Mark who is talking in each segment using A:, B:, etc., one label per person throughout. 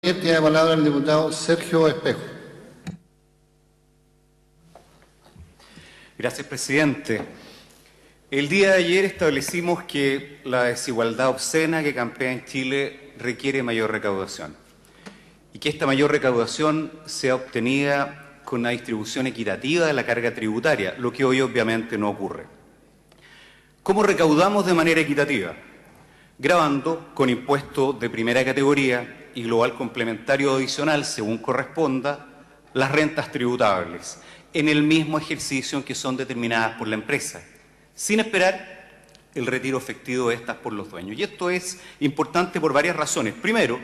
A: Tiene la palabra el diputado Sergio Espejo.
B: Gracias, presidente. El día de ayer establecimos que la desigualdad obscena que campea en Chile requiere mayor recaudación y que esta mayor recaudación sea obtenida con una distribución equitativa de la carga tributaria, lo que hoy obviamente no ocurre. ¿Cómo recaudamos de manera equitativa? Gravando con impuestos de primera categoría y global complementario adicional, según corresponda, las rentas tributables, en el mismo ejercicio en que son determinadas por la empresa, sin esperar el retiro efectivo de estas por los dueños. Y esto es importante por varias razones. Primero,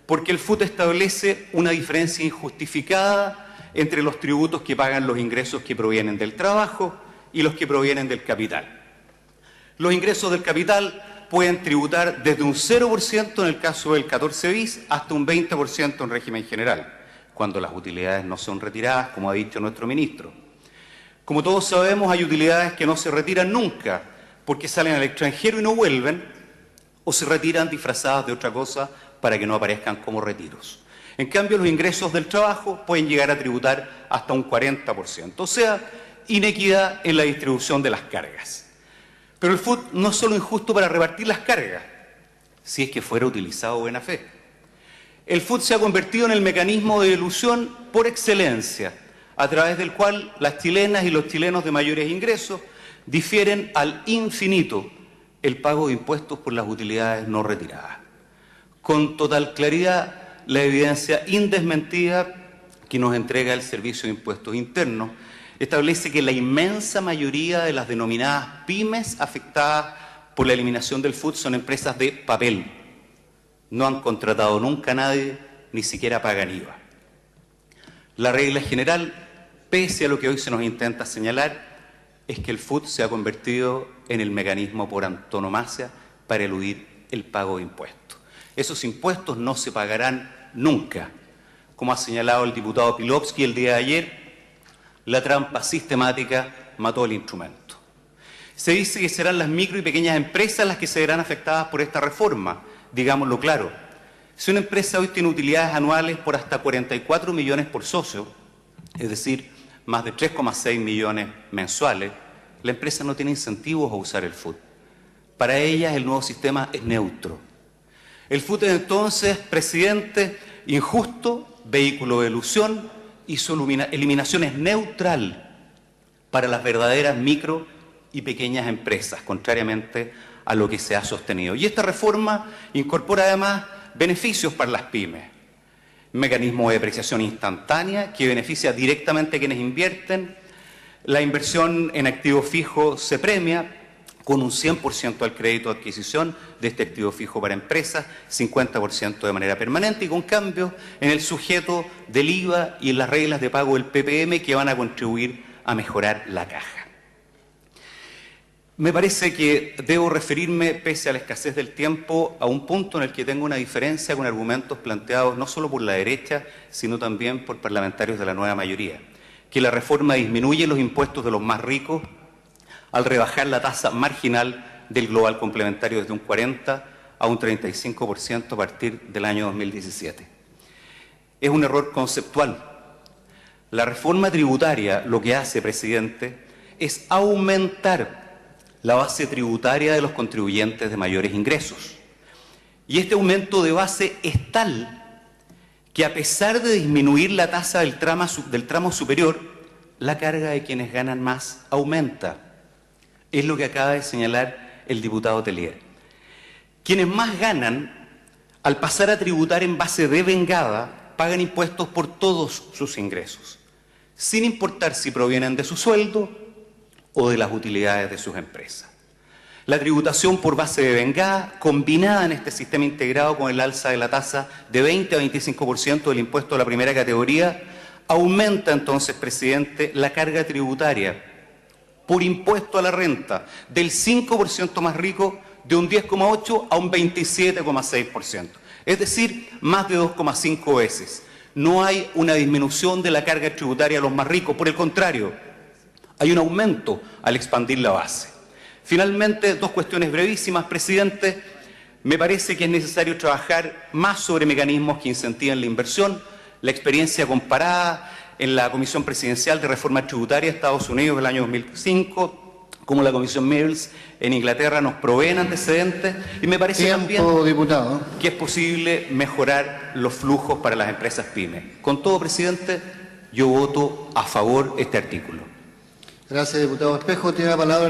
B: porque el FUT establece una diferencia injustificada entre los tributos que pagan los ingresos que provienen del trabajo y los que provienen del capital. Los ingresos del capital pueden tributar desde un 0% en el caso del 14 bis hasta un 20% en régimen general, cuando las utilidades no son retiradas, como ha dicho nuestro ministro. Como todos sabemos, hay utilidades que no se retiran nunca, porque salen al extranjero y no vuelven, o se retiran disfrazadas de otra cosa para que no aparezcan como retiros. En cambio, los ingresos del trabajo pueden llegar a tributar hasta un 40%, o sea, inequidad en la distribución de las cargas. Pero el FUT no es solo injusto para repartir las cargas, si es que fuera utilizado de buena fe. El FUT se ha convertido en el mecanismo de dilución por excelencia, a través del cual las chilenas y los chilenos de mayores ingresos difieren al infinito el pago de impuestos por las utilidades no retiradas. Con total claridad, la evidencia indesmentida que nos entrega el Servicio de Impuestos Internos establece que la inmensa mayoría de las denominadas pymes afectadas por la eliminación del FUT son empresas de papel. No han contratado nunca a nadie, ni siquiera pagan IVA. La regla general, pese a lo que hoy se nos intenta señalar, es que el FUT se ha convertido en el mecanismo por antonomasia para eludir el pago de impuestos. Esos impuestos no se pagarán nunca. Como ha señalado el diputado Pilovsky el día de ayer, la trampa sistemática mató el instrumento. Se dice que serán las micro y pequeñas empresas las que se verán afectadas por esta reforma. Digámoslo claro, si una empresa hoy tiene utilidades anuales por hasta 44 millones por socio, es decir, más de 3,6 millones mensuales, la empresa no tiene incentivos a usar el FUT. Para ellas el nuevo sistema es neutro. El FUT es entonces, presidente, injusto, vehículo de ilusión, y su eliminación es neutral para las verdaderas micro y pequeñas empresas, contrariamente a lo que se ha sostenido. Y esta reforma incorpora además beneficios para las pymes. Mecanismo de depreciación instantánea que beneficia directamente a quienes invierten. La inversión en activo fijo se premia con un 100% al crédito de adquisición de este activo fijo para empresas, 50% de manera permanente y con cambios en el sujeto del IVA y en las reglas de pago del PPM que van a contribuir a mejorar la caja. Me parece que debo referirme, pese a la escasez del tiempo, a un punto en el que tengo una diferencia con argumentos planteados no solo por la derecha, sino también por parlamentarios de la nueva mayoría, que la reforma disminuye los impuestos de los más ricos al rebajar la tasa marginal del global complementario desde un 40% a un 35% a partir del año 2017. Es un error conceptual. La reforma tributaria lo que hace, presidente, es aumentar la base tributaria de los contribuyentes de mayores ingresos. Y este aumento de base es tal que, a pesar de disminuir la tasa del tramo superior, la carga de quienes ganan más aumenta. Es lo que acaba de señalar el diputado Tellier. Quienes más ganan, al pasar a tributar en base devengada, pagan impuestos por todos sus ingresos, sin importar si provienen de su sueldo o de las utilidades de sus empresas. La tributación por base devengada, combinada en este sistema integrado con el alza de la tasa de 20 a 25% del impuesto a la primera categoría, aumenta entonces, presidente, la carga tributaria por impuesto a la renta del 5% más rico de un 10,8% a un 27,6%. Es decir, más de 2,5 veces. No hay una disminución de la carga tributaria a los más ricos, por el contrario, hay un aumento al expandir la base. Finalmente, dos cuestiones brevísimas, presidente. Me parece que es necesario trabajar más sobre mecanismos que incentiven la inversión. La experiencia comparada en la Comisión Presidencial de Reforma Tributaria de Estados Unidos del año 2005, como la Comisión Mills en Inglaterra, nos proveen antecedentes, y me parece también
A: diputado.
B: que es posible mejorar los flujos para las empresas pymes. Con todo, presidente, yo voto a favor de este artículo.
A: Gracias, diputado Espejo. Tiene la palabra